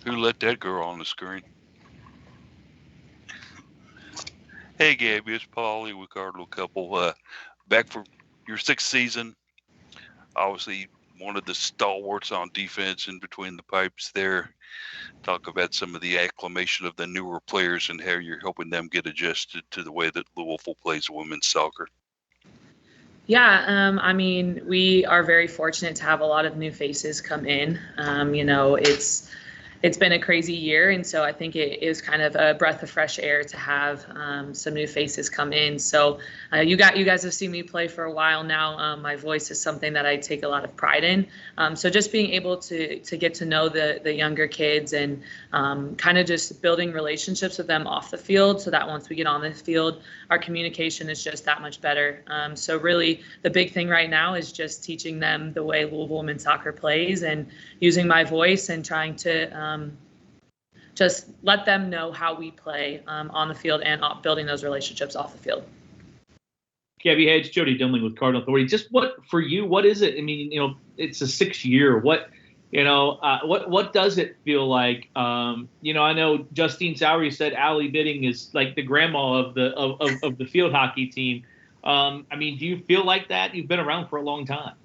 Who let that girl on the screen? Hey, Gabby, it's Paulie with Cardinal Couple. Back for your sixth season. Obviously, one of the stalwarts on defense in between the pipes there. Talk about some of the acclimation of the newer players and how you're helping them get adjusted to the way that Louisville plays women's soccer. Yeah, I mean, we are very fortunate to have a lot of new faces come in. It's been a crazy year, and so I think it is kind of a breath of fresh air to have some new faces come in. So you guys have seen me play for a while now. My voice is something that I take a lot of pride in. So just being able to get to know the younger kids and kind of just building relationships with them off the field, so that once we get on the field, our communication is just that much better. So really, the big thing right now is just teaching them the way Louisville women's soccer plays and using my voice and trying to just let them know how we play on the field and building those relationships off the field. Gabby, hey, it's Jody Dimling with Cardinal Authority. Just what is it? I mean, it's a 6th year. What does it feel like? I know Justine Sowery said Allie Bidding is like the grandma of the field hockey team. I mean, do you feel like that? You've been around for a long time.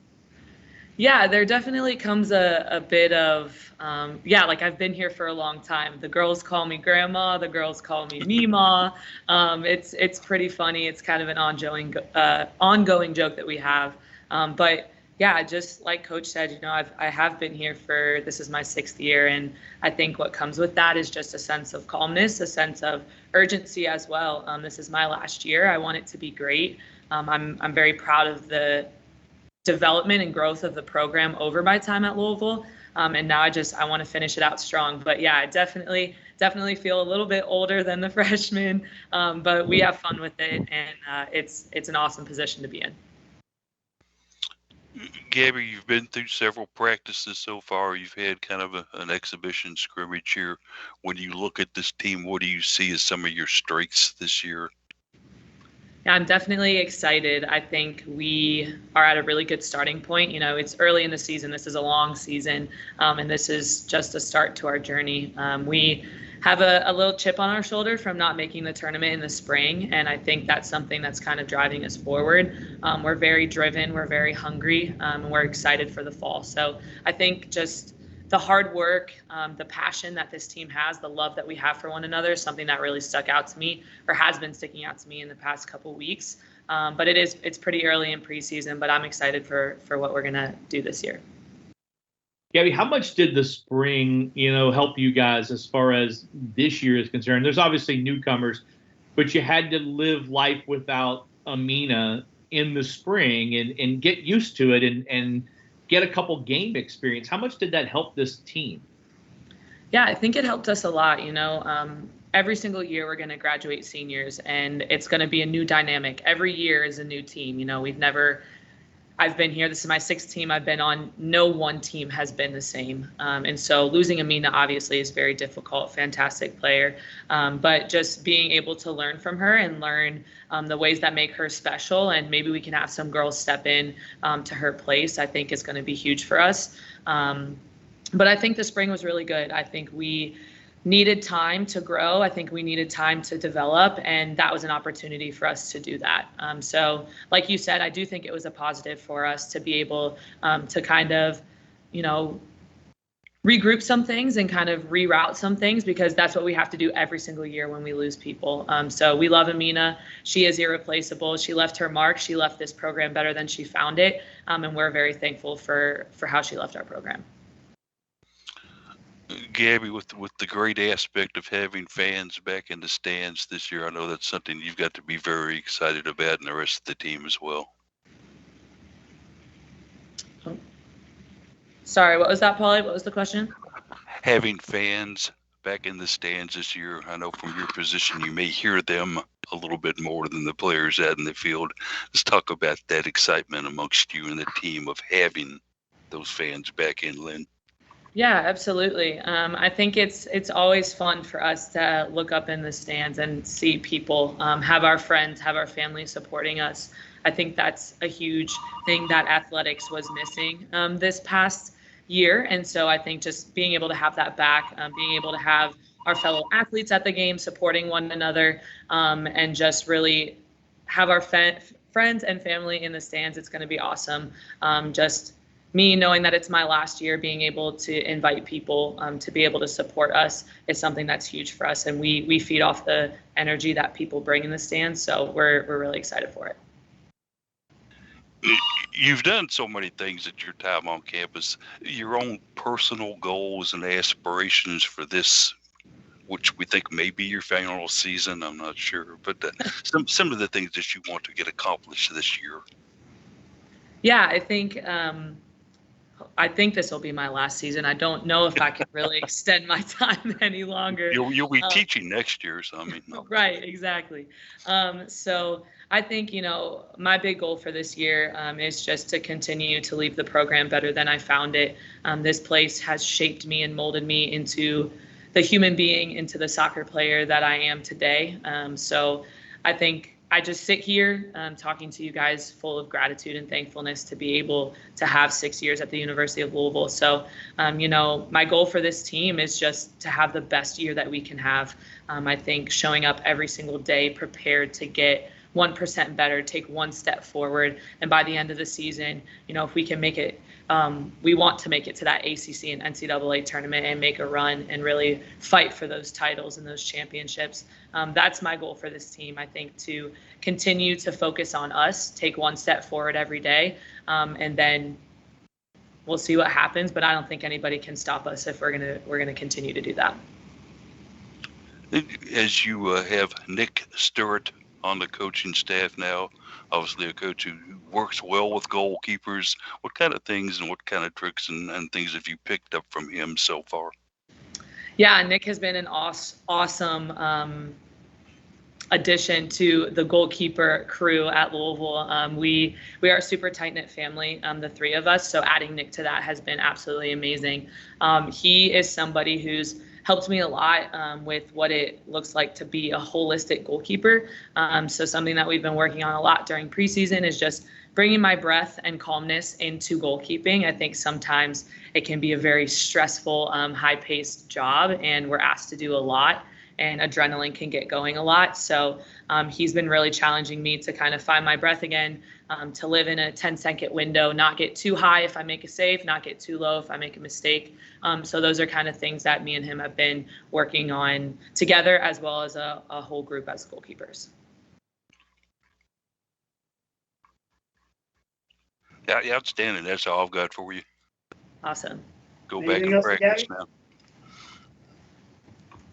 Yeah, there definitely comes a bit of, like I've been here for a long time. The girls call me grandma, the girls call me Mima. It's pretty funny. It's kind of an ongoing joke that we have. But yeah, just like Coach said, I have been here this is my 6th year. And I think what comes with that is just a sense of calmness, a sense of urgency as well. This is my last year. I want it to be great. I'm very proud of the development and growth of the program over my time at Louisville. And now I want to finish it out strong. But yeah, I definitely feel a little bit older than the freshmen, but we have fun with it, and it's an awesome position to be in. Gabby, you've been through several practices so far. You've had kind of an exhibition scrimmage here. When you look at this team, what do you see as some of your strengths this year? Yeah, I'm definitely excited. I think we are at a really good starting point. It's early in the season. This is a long season, and this is just a start to our journey. We have a little chip on our shoulder from not making the tournament in the spring, and I think that's something that's kind of driving us forward. We're very driven. We're very hungry, and we're excited for the fall. So I think just the hard work, the passion that this team has, the love that we have for one another is something that really stuck out to me, or has been sticking out to me in the past couple weeks. But it's pretty early in preseason, but I'm excited for what we're going to do this year. Gabby, how much did the spring, help you guys as far as this year is concerned? There's obviously newcomers, but you had to live life without Amina in the spring and get used to it and get a couple game experience. How much did that help this team? Yeah, I think it helped us a lot. Every single year we're going to graduate seniors, and it's going to be a new dynamic. Every year is a new team. I've been here. This is my 6th team I've been on. No one team has been the same. And so losing Amina obviously is very difficult, fantastic player. But just being able to learn from her and learn the ways that make her special, and maybe we can have some girls step in to her place, I think is going to be huge for us. But I think the spring was really good. I think we needed time to grow. I think we needed time to develop, and that was an opportunity for us to do that. So like you said, I do think it was a positive for us to be able to kind of, regroup some things and kind of reroute some things, because that's what we have to do every single year when we lose people. So we love Amina. She is irreplaceable. She left her mark. She left this program better than she found it. And we're very thankful for how she left our program. Gabby, with the great aspect of having fans back in the stands this year, I know that's something you've got to be very excited about, and the rest of the team as well. Sorry, what was that, Paulie? What was the question? Having fans back in the stands this year, I know from your position you may hear them a little bit more than the players out in the field. Let's talk about that excitement amongst you and the team of having those fans back in, Lynn. Yeah, absolutely. I think it's always fun for us to look up in the stands and see people, have our friends, have our family supporting us. I think that's a huge thing that athletics was missing this past year. And so I think just being able to have that back, being able to have our fellow athletes at the game supporting one another, and just really have our friends and family in the stands, it's going to be awesome. Just me knowing that it's my last year, being able to invite people to be able to support us is something that's huge for us, and we feed off the energy that people bring in the stands. So we're really excited for it. You've done so many things at your time on campus. Your own personal goals and aspirations for this, which we think may be your final season, I'm not sure, but some of the things that you want to get accomplished this year. Yeah, I think this will be my last season. I don't know if I can really extend my time any longer. You'll be teaching next year, so I mean. Right, exactly. So I think, my big goal for this year is just to continue to leave the program better than I found it. This place has shaped me and molded me into the human being, into the soccer player that I am today. So I think I just sit here talking to you guys full of gratitude and thankfulness to be able to have 6 years at the University of Louisville. So, my goal for this team is just to have the best year that we can have. I think showing up every single day prepared to get 1% better, take one step forward. And by the end of the season, if we can make it, we want to make it to that ACC and NCAA tournament and make a run and really fight for those titles and those championships. That's my goal for this team. I think to continue to focus on us, take one step forward every day, and then we'll see what happens. But I don't think anybody can stop us if we're gonna continue to do that. As you have Nick Stewart on the coaching staff now, obviously a coach who works well with goalkeepers, what kind of things and what kind of tricks and things have you picked up from him so far? Yeah, Nick has been an awesome addition to the goalkeeper crew at Louisville. We are a super tight-knit family, the three of us, so adding Nick to that has been absolutely amazing. He is somebody who's helped me a lot with what it looks like to be a holistic goalkeeper. So something that we've been working on a lot during preseason is just bringing my breath and calmness into goalkeeping. I think sometimes it can be a very stressful, high-paced job, and we're asked to do a lot, and adrenaline can get going a lot. So he's been really challenging me to kind of find my breath again, to live in a 10-second window, not get too high if I make a save, not get too low if I make a mistake. So those are kind of things that me and him have been working on together, as well as a whole group as goalkeepers. Yeah, outstanding. That's all I've got for you. Awesome. Go back and practice now.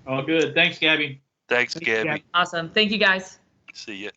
All good. Thanks, Gabby. Thanks, Gabby. Awesome. Thank you, guys. See ya.